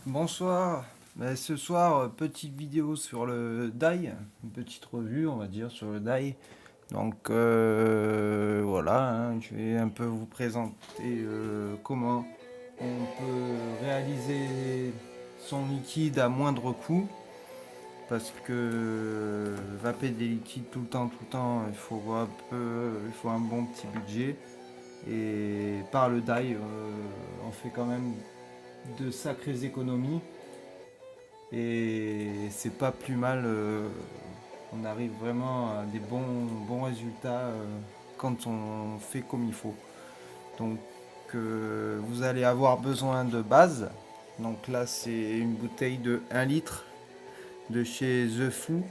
Bonsoir. Ce soir, petite vidéo sur le DAI, une petite revue, on va dire, sur le DAI. Donc voilà, hein, je vais un peu vous présenter comment on peut réaliser son liquide à moindre coût. Parce que vaper des liquides tout le temps, il faut un bon petit budget. Et par le DAI, on fait quand même de sacrées économies. Et c'est pas plus mal, on arrive vraiment à des bons résultats quand on fait comme il faut. Donc vous allez avoir besoin de base. Donc là c'est une bouteille de 1 litre de chez The Foo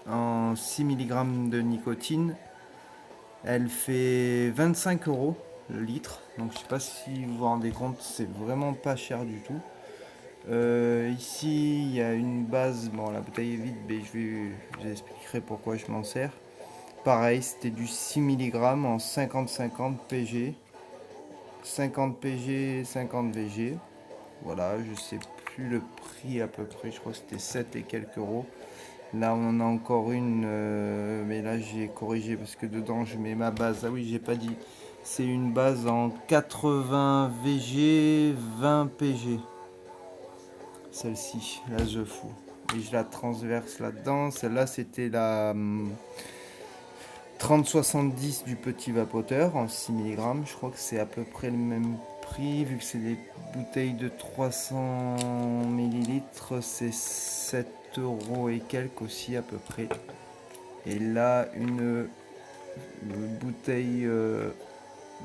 en 6 mg de nicotine. Elle fait 25 euros le litre. Donc je sais pas si vous vous rendez compte, c'est vraiment pas cher du tout. Ici, il y a une base. Bon, la bouteille est vide, mais je vous expliquerai pourquoi je m'en sers. Pareil, c'était du 6 mg en 50-50 PG. 50 PG, 50 VG. Voilà, je sais plus le prix à peu près. Je crois que c'était 7 et quelques euros. Là, on en a encore une, mais là, j'ai corrigé parce que dedans, je mets ma base. Ah oui, j'ai pas dit. C'est une base en 80 VG, 20 PG. Celle-ci, là je fous. Et je la transverse là-dedans. Celle-là, c'était la 30-70 du petit vapoteur en 6 mg. Je crois que c'est à peu près le même prix. Vu que c'est des bouteilles de 300 millilitres, c'est 7 euros et quelques aussi à peu près. Et là, une bouteille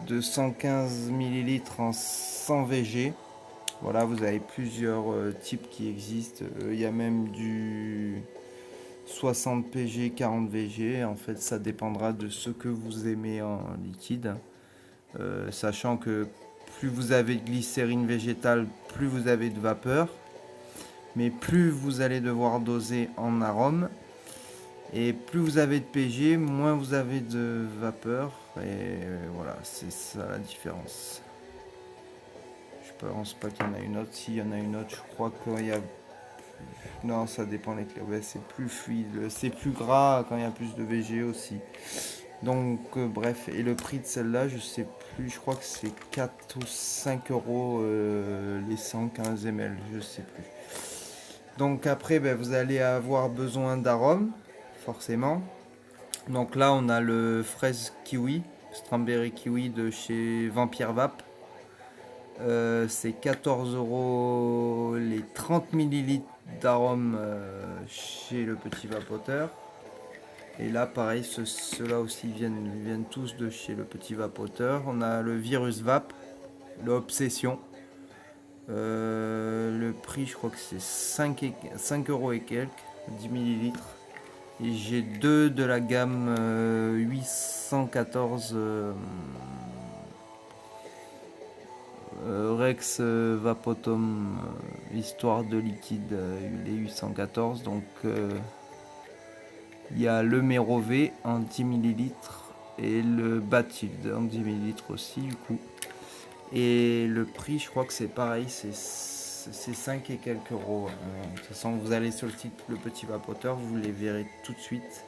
de 115 millilitres en 100 VG. Voilà, vous avez plusieurs types qui existent. Il y a même du 60 PG, 40 VG. En fait, ça dépendra de ce que vous aimez en liquide. Sachant que plus vous avez de glycérine végétale, plus vous avez de vapeur. Mais plus vous allez devoir doser en arôme. Et plus vous avez de PG, moins vous avez de vapeur. Et voilà, c'est ça la différence. Je pense pas qu'il y en a une autre. S'il y en a une autre, je crois qu'il y a. Non, ça dépend les clés. Ouais, c'est plus fluide, c'est plus gras quand il y a plus de VG aussi. Donc, bref, et le prix de celle-là, je sais plus, je crois que c'est 4 ou 5 euros les 115 ml, je sais plus. Donc, après, vous allez avoir besoin d'arômes, forcément. Donc, là, on a le fraise kiwi, strawberry kiwi de chez Vampire Vape. C'est 14 euros les 30 millilitres d'arôme chez le petit vapoteur. Et là, pareil, ceux-là aussi viennent tous de chez le petit vapoteur. On a le Virus Vape, l'Obsession. Le prix, je crois que c'est 5 euros et quelques, 10 millilitres. Et j'ai deux de la gamme 814 Rex Vapotum, histoire de liquide, les 814. Donc il y a le Mérové en 10 millilitres et le Bathilde en 10 millilitres aussi du coup. Et le prix, je crois que c'est pareil, c'est 5 et quelques euros. De toute façon, vous allez sur le site Le Petit Vapoteur, vous les verrez tout de suite.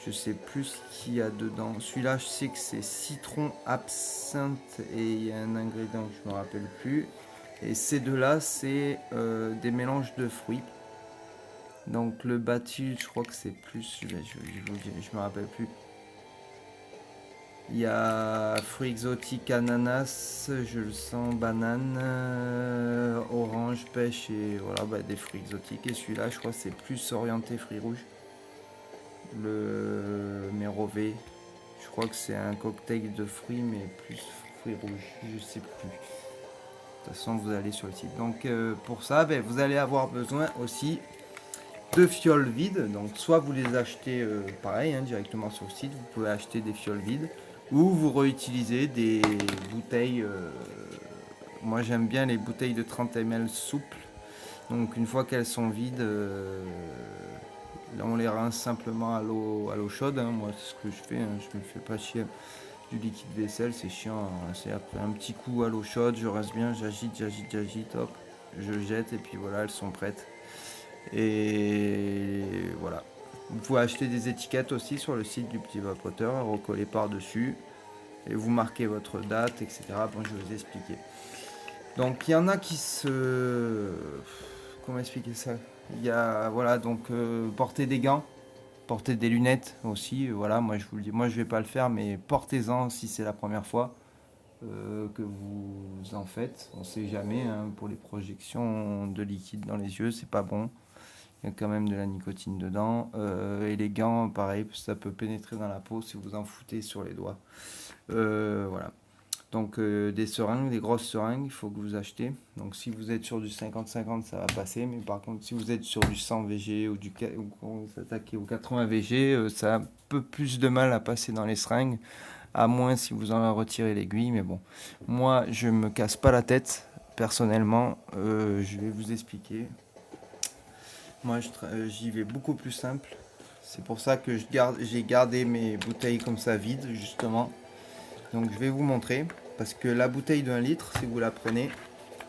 Je sais plus ce qu'il y a dedans. Celui-là, je sais que c'est citron, absinthe et il y a un ingrédient que je me rappelle plus. Et ces deux-là, c'est des mélanges de fruits. Donc le battu, je crois que c'est plus, je me rappelle plus. Il y a fruits exotiques, ananas, je le sens, banane, orange, pêche et voilà, des fruits exotiques. Et celui-là, je crois que c'est plus orienté fruits rouges. Le Mérové, je crois que c'est un cocktail de fruits, mais plus fruits rouges, je sais plus. De toute façon, vous allez sur le site. Donc pour ça, vous allez avoir besoin aussi de fioles vides. Donc soit vous les achetez pareil, directement sur le site, vous pouvez acheter des fioles vides, ou vous réutilisez des bouteilles. Moi j'aime bien les bouteilles de 30 ml souples. Donc une fois qu'elles sont vides, là on les rince simplement à l'eau chaude. Moi c'est ce que je fais, je me fais pas chier. Du liquide vaisselle, c'est chiant. C'est après un petit coup à l'eau chaude, je rince bien, j'agite, hop. je jette et puis voilà, elles sont prêtes. Et voilà. Vous pouvez acheter des étiquettes aussi sur le site du Petit Vapoteur, recoller par-dessus. Et vous marquez votre date, etc. Bon, je vais vous expliquer. Donc, il y en a qui se... Comment expliquer ça? Il y a, voilà, donc, portez des gants, portez des lunettes aussi. Voilà, moi, je vous le dis, moi, je vais pas le faire, mais portez-en si c'est la première fois que vous en faites. On sait jamais, hein, pour les projections de liquide dans les yeux, c'est pas bon. Il y a quand même de la nicotine dedans. Et les gants, pareil, ça peut pénétrer dans la peau si vous en foutez sur les doigts. Voilà. Donc des seringues, des grosses seringues, il faut que vous achetez. Donc si vous êtes sur du 50-50, ça va passer. Mais par contre, si vous êtes sur du 100 VG ou vous attaquez au 80 VG, ça a un peu plus de mal à passer dans les seringues. À moins si vous en retirez l'aiguille. Mais bon, moi, je me casse pas la tête. Personnellement, je vais vous expliquer. Moi, j'y vais beaucoup plus simple. C'est pour ça que j'ai gardé mes bouteilles comme ça vides, justement. Donc je vais vous montrer. Parce que la bouteille d'1 litre, si vous la prenez,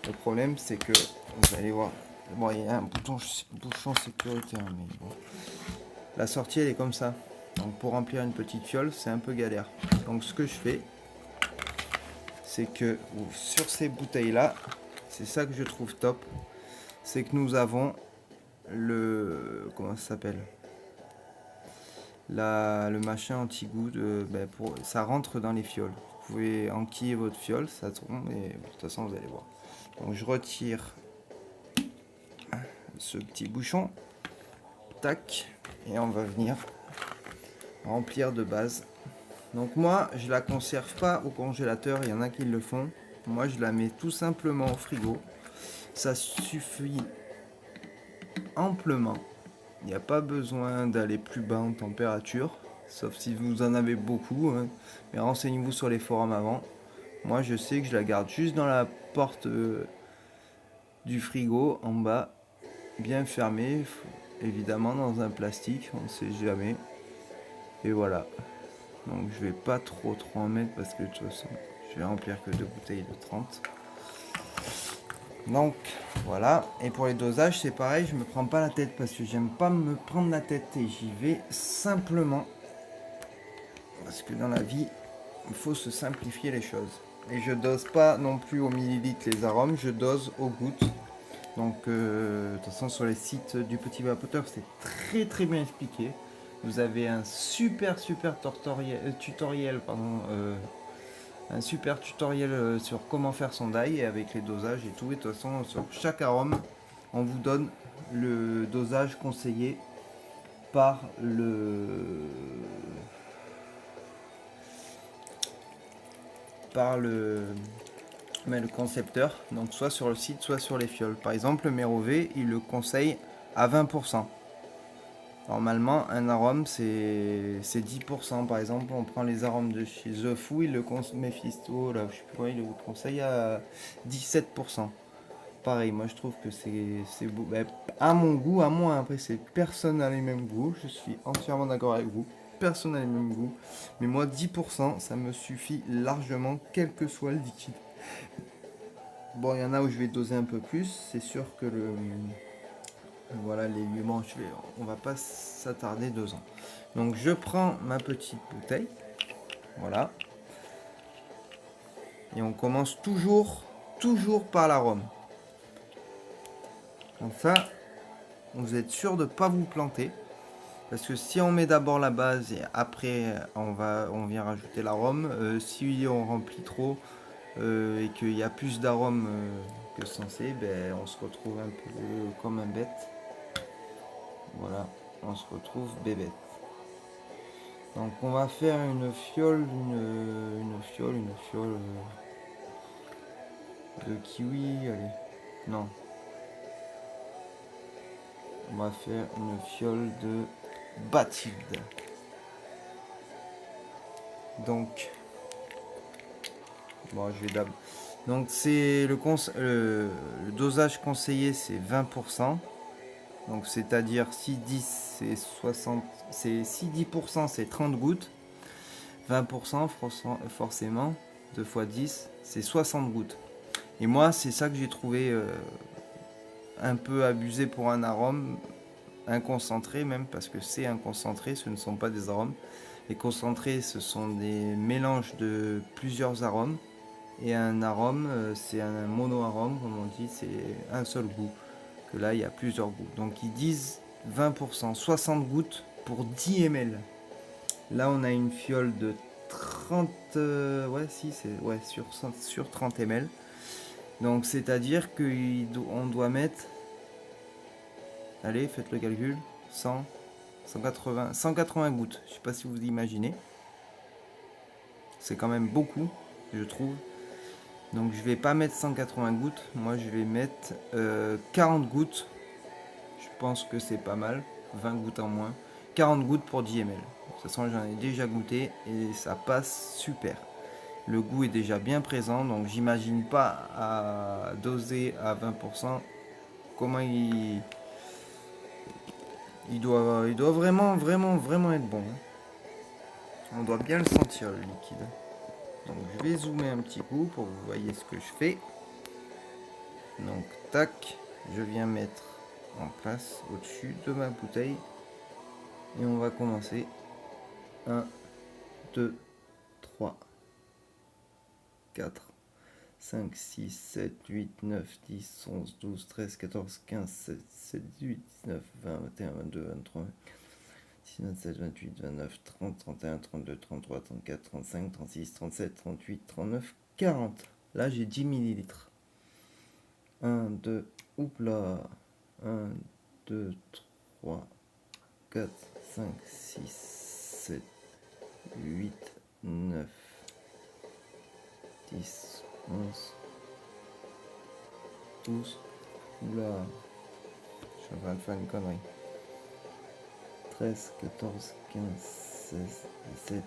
le problème c'est que, vous allez voir, bon, il y a un bouchon sécurité, hein, mais bon. La sortie elle est comme ça. Donc pour remplir une petite fiole, c'est un peu galère. Donc ce que je fais, c'est que sur ces bouteilles là, c'est ça que je trouve top, c'est que nous avons comment ça s'appelle, le machin anti-goût, ça rentre dans les fioles. Vous pouvez enquiller votre fiole, ça tombe, et de toute façon vous allez voir. Donc je retire ce petit bouchon, tac, et on va venir remplir de base. Donc moi je la conserve pas au congélateur, il y en a qui le font. Moi je la mets tout simplement au frigo, ça suffit amplement. Il n'y a pas besoin d'aller plus bas en température, sauf si vous en avez beaucoup, hein. Mais renseignez-vous sur les forums avant. Moi je sais que je la garde juste dans la porte du frigo en bas, bien fermée, évidemment dans un plastique, on ne sait jamais. Et voilà. Donc je vais pas trop en mettre parce que de toute façon je vais remplir que 2 bouteilles de 30. Donc voilà, et pour les dosages c'est pareil, je me prends pas la tête parce que j'aime pas me prendre la tête et j'y vais simplement parce que dans la vie il faut se simplifier les choses. Et je dose pas non plus au millilitre les arômes, je dose aux gouttes. Donc de toute façon sur les sites du Petit Vapoteur c'est très bien expliqué. Vous avez un super tutoriel un super tutoriel sur comment faire son die avec les dosages et tout. Et de toute façon, sur chaque arôme, on vous donne le dosage conseillé par le concepteur. Donc soit sur le site, soit sur les fioles. Par exemple, le Mérové, il le conseille à 20%. Normalement, un arôme, c'est 10%. Par exemple, on prend les arômes de chez The Foo, il le Mephisto, là, je sais plus quoi, il le conseille à 17%. Pareil, moi je trouve que c'est beau. Ben, à mon goût, à moi, après, c'est personne n'a les mêmes goûts. Je suis entièrement d'accord avec vous. Personne n'a les mêmes goûts. Mais moi, 10%, ça me suffit largement, quel que soit le liquide. Bon, il y en a où je vais doser un peu plus. C'est sûr que voilà, les bon, on va pas s'attarder 2 ans. Donc je prends ma petite bouteille, voilà, et on commence toujours par l'arôme. Comme ça, vous êtes sûr de ne pas vous planter, parce que si on met d'abord la base et après on vient rajouter l'arôme, si on remplit trop et qu'il y a plus d'arôme que censé, ben, on se retrouve un peu comme un bête. Voilà, on se retrouve bébête. Donc on va faire une fiole de kiwi, allez, non. On va faire une fiole de Bathilde. Donc, bon, je vais d'abord. Donc c'est le dosage conseillé, c'est 20%. Donc c'est-à-dire si 10 c'est 60, si 10% c'est 30 gouttes, 20% forcément, 2 fois 10, c'est 60 gouttes. Et moi c'est ça que j'ai trouvé un peu abusé pour un arôme, un concentré même, parce que c'est un concentré, ce ne sont pas des arômes. Les concentrés, ce sont des mélanges de plusieurs arômes. Et un arôme, c'est un mono-arôme, comme on dit, c'est un seul goût. Que là, il y a plusieurs goûts. Donc ils disent 20%, 60 gouttes pour 10 ml. Là, on a une fiole de 30, ouais, si, c'est ouais, sur 30 ml. Donc c'est-à-dire qu'on doit mettre, allez, faites le calcul, 100, 180 gouttes. Je sais pas si vous imaginez. C'est quand même beaucoup, je trouve. Donc je vais pas mettre 180 gouttes, moi je vais mettre 40 gouttes. Je pense que c'est pas mal, 20 gouttes en moins. 40 gouttes pour 10 ml. De toute façon j'en ai déjà goûté et ça passe super. Le goût est déjà bien présent, donc j'imagine pas à doser à 20% comment il doit vraiment, vraiment, vraiment être bon. On doit bien le sentir le liquide. Donc je vais zoomer un petit coup pour que vous voyez ce que je fais. Donc tac, je viens mettre en place au-dessus de ma bouteille et on va commencer. 1, 2, 3, 4, 5, 6, 7, 8, 9, 10, 11, 12, 13, 14, 15, 16, 17, 18, 19, 20, 21, 22, 23, 26, 27, 28, 29, 30, 31, 32, 33, 34, 35, 36, 37, 38, 39, 40. Là j'ai 10 millilitres. 1, 2, oups là. 1, 2, 3, 4, 5, 6, 7, 8, 9, 10, 11, 12. Oula, je suis en train de faire une connerie. 13, 14, 15, 16, 17,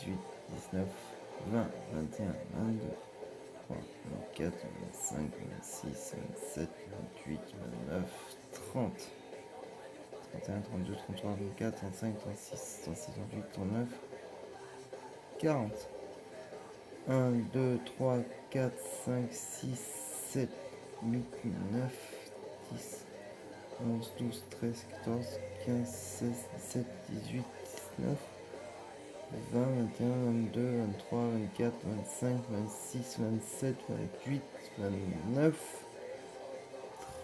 18, 19, 20, 21, 22, 23, 24, 25, 26, 27, 28, 29, 30. 31, 32, 33, 34, 35, 36, 37, 38, 39, 40. 1, 2, 3, 4, 5, 6, 7, 8, 9, 10, 11, 12, 13, 14, 15, 16, 17, 18, 19, 20, 21, 22, 23, 24, 25, 26, 27, 28, 29,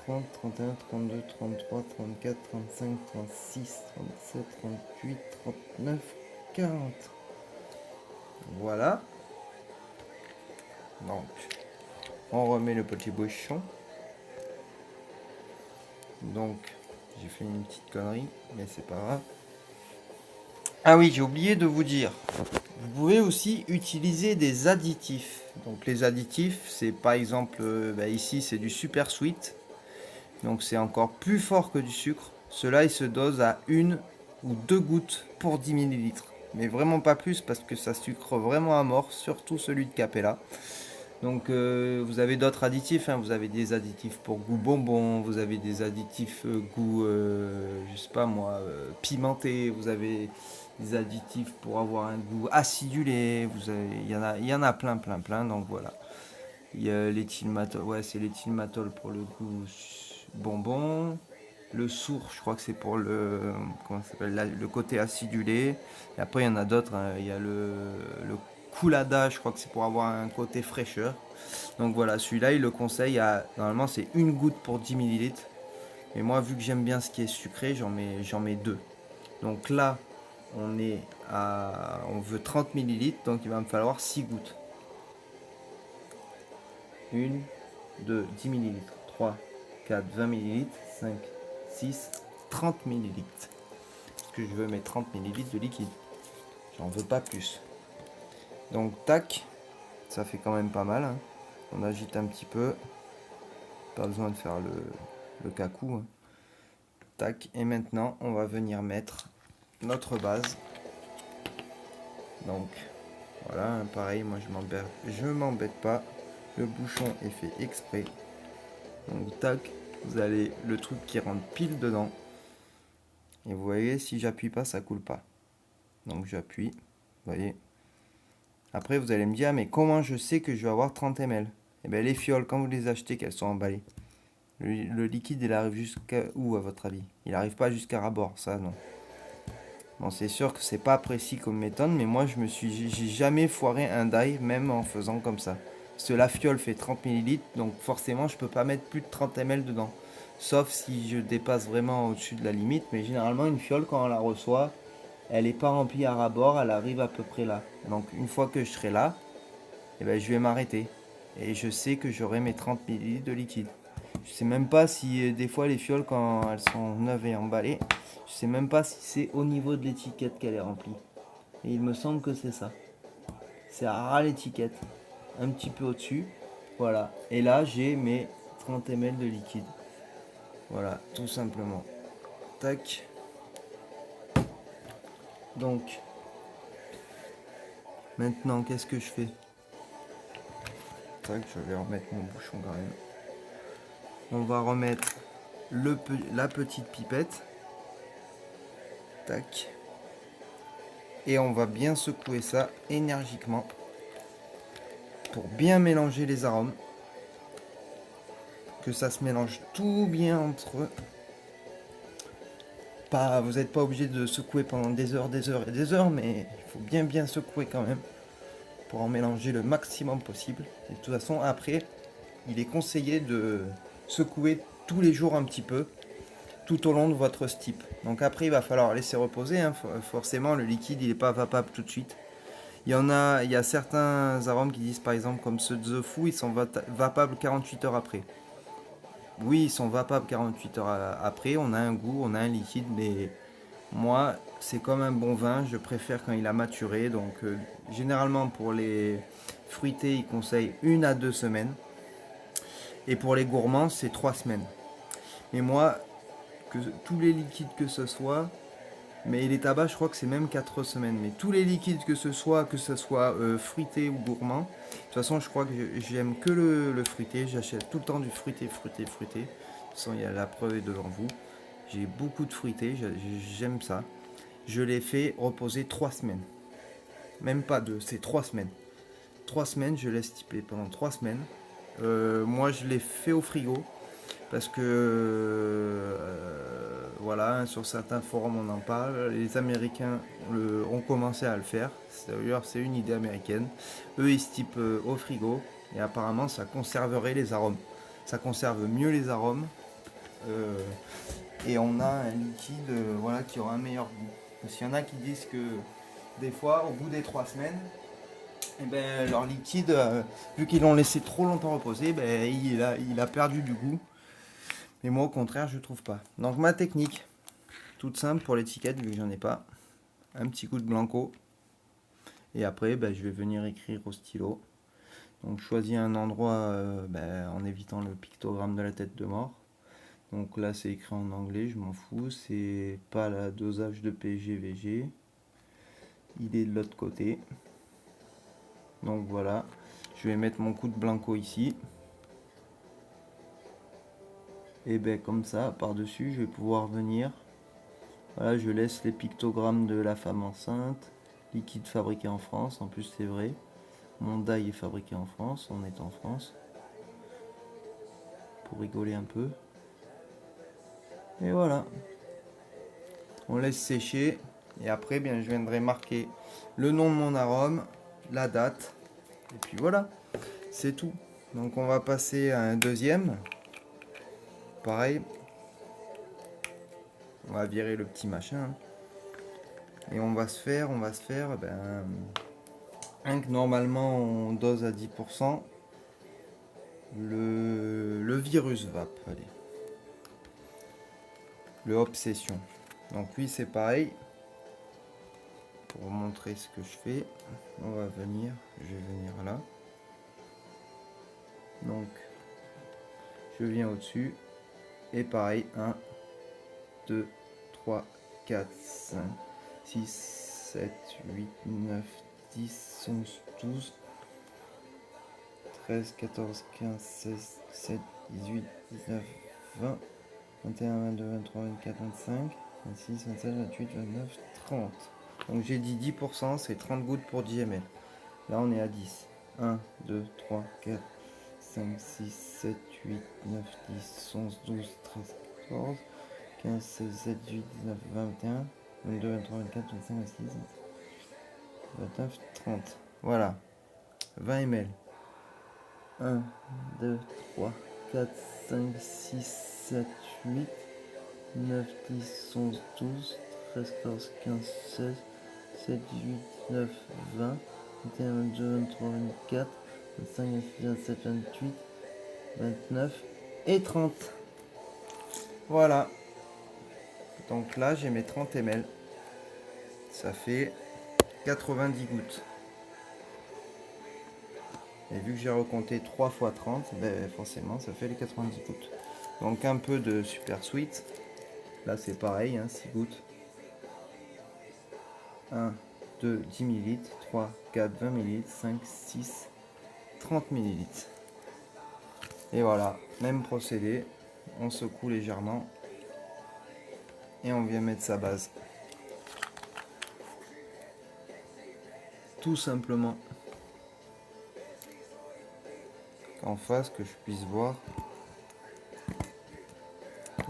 30, 31, 32, 33, 34, 35, 36, 37, 38, 39, 40. Voilà. Donc, on remet le petit bouchon. Donc, j'ai fait une petite connerie, mais c'est pas grave. Ah oui, j'ai oublié de vous dire. Vous pouvez aussi utiliser des additifs. Donc, les additifs, c'est par exemple, ici, c'est du super sweet. Donc, c'est encore plus fort que du sucre. Cela, il se dose à 1 ou 2 gouttes pour 10 millilitres. Mais vraiment pas plus parce que ça sucre vraiment à mort, surtout celui de Capella. Donc vous avez d'autres additifs, hein. Vous avez des additifs pour goût bonbon, vous avez des additifs goût, je sais pas moi, pimenté, vous avez des additifs pour avoir un goût acidulé, il y en a plein, plein, plein, donc voilà. Il y a l'éthylmatol, ouais c'est l'éthylmatol pour le goût bonbon. Le sourd, je crois que c'est pour le, comment ça s'appelle, le côté acidulé. Et après, il y en a d'autres, hein. Il y a le Coulada, je crois que c'est pour avoir un côté fraîcheur. Donc voilà, celui-là, il le conseille à, normalement, c'est une goutte pour 10 millilitres. Mais moi, vu que j'aime bien ce qui est sucré, j'en mets deux. Donc là, on veut 30 millilitres, donc il va me falloir 6 gouttes. 1, 2, 10 millilitres, 3, 4, 20 millilitres, 5, 6, 30 millilitres. Parce que je veux mes 30 millilitres de liquide. J'en veux pas plus. Donc tac, ça fait quand même pas mal, hein. On agite un petit peu. Pas besoin de faire le cacou, hein. Tac, et maintenant on va venir mettre notre base. Donc voilà, hein, pareil, moi je m'embête pas. Le bouchon est fait exprès. Donc tac, vous avez le truc qui rentre pile dedans. Et vous voyez, si j'appuie pas, ça coule pas. Donc j'appuie, vous voyez. Après, vous allez me dire, mais comment je sais que je vais avoir 30 ml? Eh bien, les fioles, quand vous les achetez, qu'elles sont emballées, Le liquide, il arrive jusqu'à où à votre avis? Il arrive pas jusqu'à ras-bord, ça non. Bon, c'est sûr que c'est pas précis comme méthode, mais moi j'ai jamais foiré un die, même en faisant comme ça. Parce que la fiole fait 30 millilitres, donc forcément je peux pas mettre plus de 30 ml dedans. Sauf si je dépasse vraiment au-dessus de la limite, mais généralement une fiole quand on la reçoit, elle est pas remplie à ras-bord, elle arrive à peu près là. Donc une fois que je serai là, eh ben, je vais m'arrêter. Et je sais que j'aurai mes 30 millilitres de liquide. Je sais même pas si des fois les fioles quand elles sont neuves et emballées, je sais même pas si c'est au niveau de l'étiquette qu'elle est remplie. Et il me semble que c'est ça. C'est à ras l'étiquette. Un petit peu au-dessus. Voilà. Et là j'ai mes 30 ml de liquide. Voilà, tout simplement. Tac. Donc, maintenant qu'est-ce que je fais? Tac, je vais remettre mon bouchon quand même. On va remettre la petite pipette. Tac. Et on va bien secouer ça énergiquement pour bien mélanger les arômes. Que ça se mélange tout bien entre eux. Pas, vous n'êtes pas obligé de secouer pendant des heures et des heures, mais il faut bien secouer quand même pour en mélanger le maximum possible. Et de toute façon, après, il est conseillé de secouer tous les jours un petit peu tout au long de votre steep. Donc après, il va falloir laisser reposer. Hein. Forcément, le liquide, il n'est pas vapable tout de suite. Il y a certains arômes qui disent par exemple comme ceux de The Foo, ils sont vapables 48 heures après. Oui, ils sont vapables 48 heures après, on a un goût, on a un liquide, mais moi, c'est comme un bon vin, je préfère quand il a maturé. Donc généralement pour les fruités, ils conseillent 1 à 2 semaines. Et pour les gourmands, c'est 3 semaines. Mais moi, que tous les liquides que ce soit, mais les tabacs, je crois que c'est même 4 semaines. Mais tous les liquides que ce soit fruité ou gourmand, de toute façon, je crois que j'aime que le fruité. J'achète tout le temps du fruité. De toute façon, il y a la preuve est devant vous. J'ai beaucoup de fruité, j'aime ça. Je l'ai fait reposer 3 semaines. Même pas 2, c'est 3 semaines. 3 semaines, je laisse typer pendant 3 semaines. Moi, je l'ai fait au frigo. Parce que voilà, hein, sur certains forums on en parle, les Américains ont commencé à le faire, d'ailleurs c'est une idée américaine, eux ils se typent au frigo et apparemment ça conserverait les arômes, ça conserve mieux les arômes euh, et on a un liquide voilà, qui aura un meilleur goût. Parce qu'il y en a qui disent que des fois au bout des 3 semaines, eh ben, leur liquide, vu qu'ils l'ont laissé trop longtemps reposer, ben, il a perdu du goût. Mais moi, au contraire, je trouve pas. Donc, ma technique, toute simple pour l'étiquette, vu que j'en ai pas. Un petit coup de blanco. Et après, ben, je vais venir écrire au stylo. Donc, je choisis un endroit en évitant le pictogramme de la tête de mort. Donc là, c'est écrit en anglais, je m'en fous. C'est pas la dosage de PGVG. Il est de l'autre côté. Donc voilà. Je vais mettre mon coup de blanco ici. Et ben comme ça, par-dessus, je vais pouvoir venir. Voilà, je laisse les pictogrammes de la femme enceinte. Liquide fabriqué en France, en plus c'est vrai. Mon die est fabriqué en France, on est en France. Pour rigoler un peu. Et voilà. On laisse sécher. Et après, bien, je viendrai marquer le nom de mon arôme, la date. Et puis voilà, c'est tout. Donc on va passer à un deuxième. Pareil. On va virer le petit machin. Et on va se faire normalement on dose à 10%. Le virus vape, allez. Le obsession. Donc oui, c'est pareil. Pour vous montrer ce que je fais, je vais venir là. Donc, je viens au-dessus. Et pareil, 1, 2, 3, 4, 5, 6, 7, 8, 9, 10, 11, 12, 13, 14, 15, 16, 17, 18, 19, 20, 21, 22, 23, 24, 25, 26, 27, 28, 29, 30. Donc j'ai dit 10%, c'est 30 gouttes pour 10 ml. Là on est à 10. 1, 2, 3, 4, 5, 6, 7, 8, 9, 10, 11, 12, 13, 14, 15, 16, 17, 18, 19, 20, 21, 22, 23, 24, 25, 26, 29, 30. Voilà, 20 ml. 1, 2, 3, 4, 5, 6, 7, 8, 9, 10, 11, 12, 13, 14, 15, 16, 17, 18, 19, 20, 21, 22, 23, 24, 25, 26, 27, 28, 29 et 30. Voilà. Donc là, j'ai mes 30 ml. Ça fait 90 gouttes. Et vu que j'ai recompté 3 fois 30, ben forcément, ça fait les 90 gouttes. Donc un peu de super sweet. Là, c'est pareil, hein, 6 gouttes. 1, 2, 10 ml, 3, 4, 20 ml, 5, 6, 30 ml. Et voilà, même procédé. On secoue légèrement. Et on vient mettre sa base. Tout simplement. En face, que je puisse voir.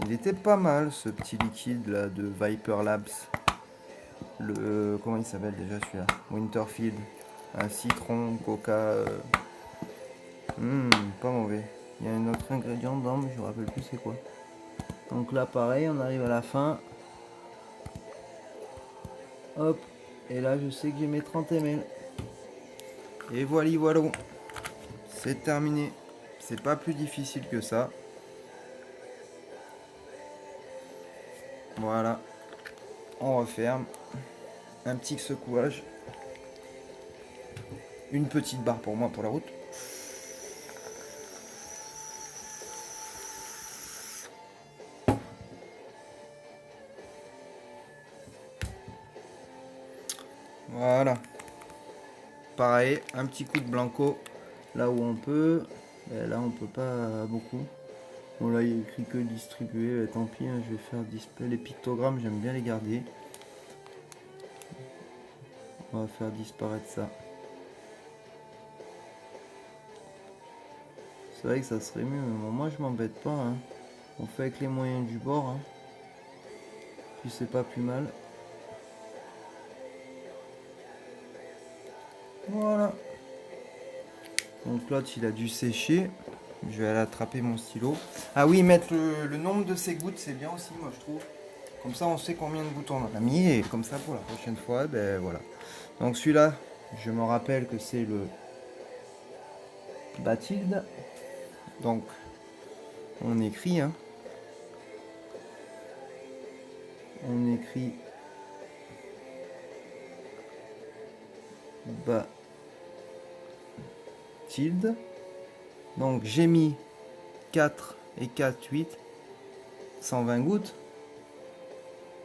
Il était pas mal ce petit liquide là de Viper Labs. Comment il s'appelle déjà celui-là? Winterfield. Un citron, coca. Pas mauvais. Il y a un autre ingrédient dedans, mais je me rappelle plus c'est quoi. Donc là pareil, on arrive à la fin. Hop. Et là je sais que j'ai mes 30 ml. Et voilà, c'est terminé. C'est pas plus difficile que ça. Voilà. On referme. Un petit secouage. Une petite barre pour moi pour la route. Voilà. Pareil, un petit coup de blanco là où on peut. Et là on peut pas beaucoup. Bon là il y a écrit que distribuer, tant pis, hein, je vais faire display. Les pictogrammes j'aime bien les garder. On va faire disparaître ça. C'est vrai que ça serait mieux, mais bon, moi je m'embête pas. Hein. On fait avec les moyens du bord. Hein. Puis c'est pas plus mal. Voilà. Donc l'autre il a dû sécher. Je vais aller attraper mon stylo. Ah oui, mettre le nombre de ces gouttes, c'est bien aussi, moi je trouve. Comme ça, on sait combien de gouttes on a mis. Et comme ça, pour la prochaine fois, ben voilà. Donc celui-là, je me rappelle que c'est le Bathilde. Donc, on écrit, hein. On écrit Bathilde. Donc, j'ai mis 4 et 4, 8, 120 gouttes.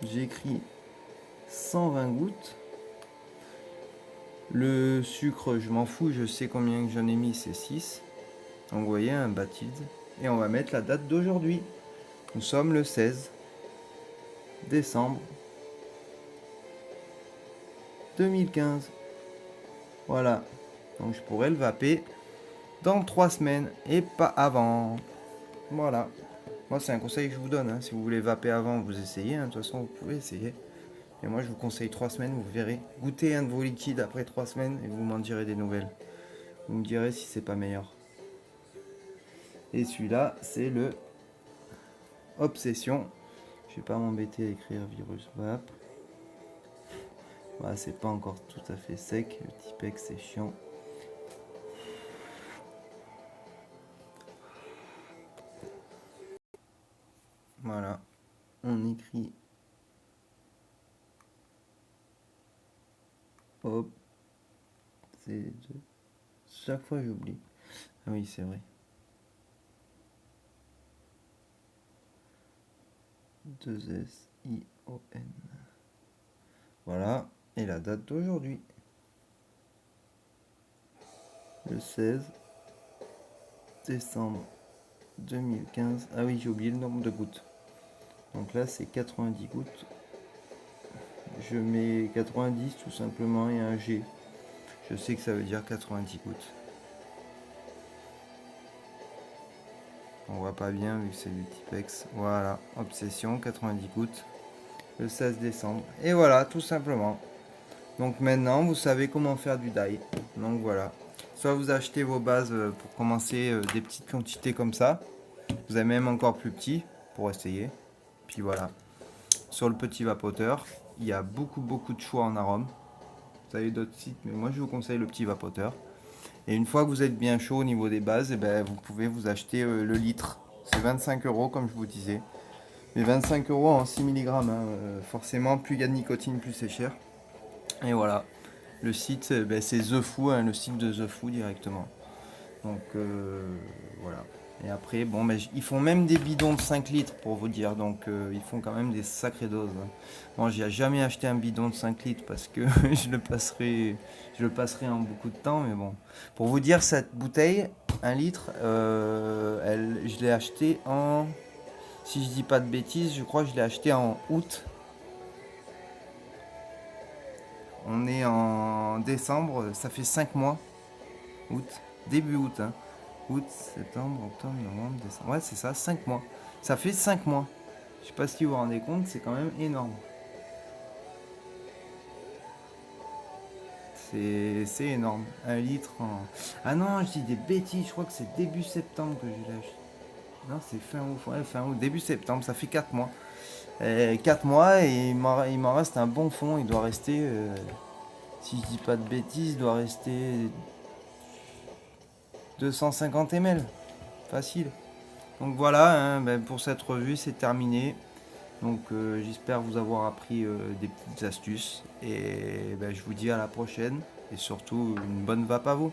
J'ai écrit 120 gouttes. Le sucre, je m'en fous, je sais combien que j'en ai mis, c'est 6. Donc, vous voyez, un Bathilde. Et on va mettre la date d'aujourd'hui. Nous sommes le 16 décembre 2015. Voilà. Donc, je pourrais le vaper dans 3 semaines et pas avant. Voilà. Moi, c'est un conseil que je vous donne. Hein. Si vous voulez vaper avant, vous essayez. Hein. De toute façon, vous pouvez essayer. Et moi, je vous conseille 3 semaines. Vous verrez. Goûtez un de vos liquides après 3 semaines et vous m'en direz des nouvelles. Vous me direz si c'est pas meilleur. Et celui-là, c'est le Obsession. Je vais pas m'embêter à écrire virus vap. Voilà, c'est pas encore tout à fait sec. Le Tipex, c'est chiant. Voilà. On écrit. Hop. C'est chaque fois j'oublie. Ah oui, c'est vrai. 2SION. Voilà. Et la date d'aujourd'hui. Le 16 décembre 2015. Ah oui, j'ai oublié le nombre de gouttes. Donc là, c'est 90 gouttes. Je mets 90 tout simplement et un G. Je sais que ça veut dire 90 gouttes. On voit pas bien vu que c'est du Tipex. Voilà, Obsession, 90 gouttes, le 16 décembre. Et voilà, tout simplement. Donc maintenant, vous savez comment faire du dye. Donc voilà. Soit vous achetez vos bases pour commencer des petites quantités comme ça. Vous avez même encore plus petit pour essayer. Puis voilà. Sur le petit vapoteur, il y a beaucoup de choix en arôme. Vous avez d'autres sites, mais moi je vous conseille le petit vapoteur. Et une fois que vous êtes bien chaud au niveau des bases, et ben, vous pouvez vous acheter le litre. C'est 25 euros comme je vous disais. Mais 25 euros en 6 mg. Forcément, plus il y a de nicotine, plus c'est cher. Et voilà. Le site, ben, c'est The Foo, hein, le site de The Foo directement. Donc voilà. Et après, bon, ben, ils font même des bidons de 5 litres pour vous dire. Donc ils font quand même des sacrées doses, hein. Bon, j'ai jamais acheté un bidon de 5 litres parce que je le passerai en beaucoup de temps. Mais bon, pour vous dire, cette bouteille, 1 litre, je l'ai acheté en, si je dis pas de bêtises, je crois que je l'ai acheté en août. On est en décembre, ça fait 5 mois. Août, début août, hein. Août, septembre, octobre, novembre, décembre. Ouais, c'est ça, 5 mois. Ça fait 5 mois. Je sais pas si vous vous rendez compte, c'est quand même énorme. C'est énorme. 1 litre en. Ah non, je dis des bêtises, je crois que c'est début septembre que je l'ai acheté. Non, c'est fin août, ouais, fin août, début septembre, ça fait 4 mois. 4 mois et il m'en reste un bon fond, il doit rester, si je dis pas de bêtises, il doit rester 250 ml. Facile. Donc voilà, hein, ben, pour cette revue, c'est terminé. Donc j'espère vous avoir appris des petites astuces. Et ben, je vous dis à la prochaine. Et surtout, une bonne vape à vous.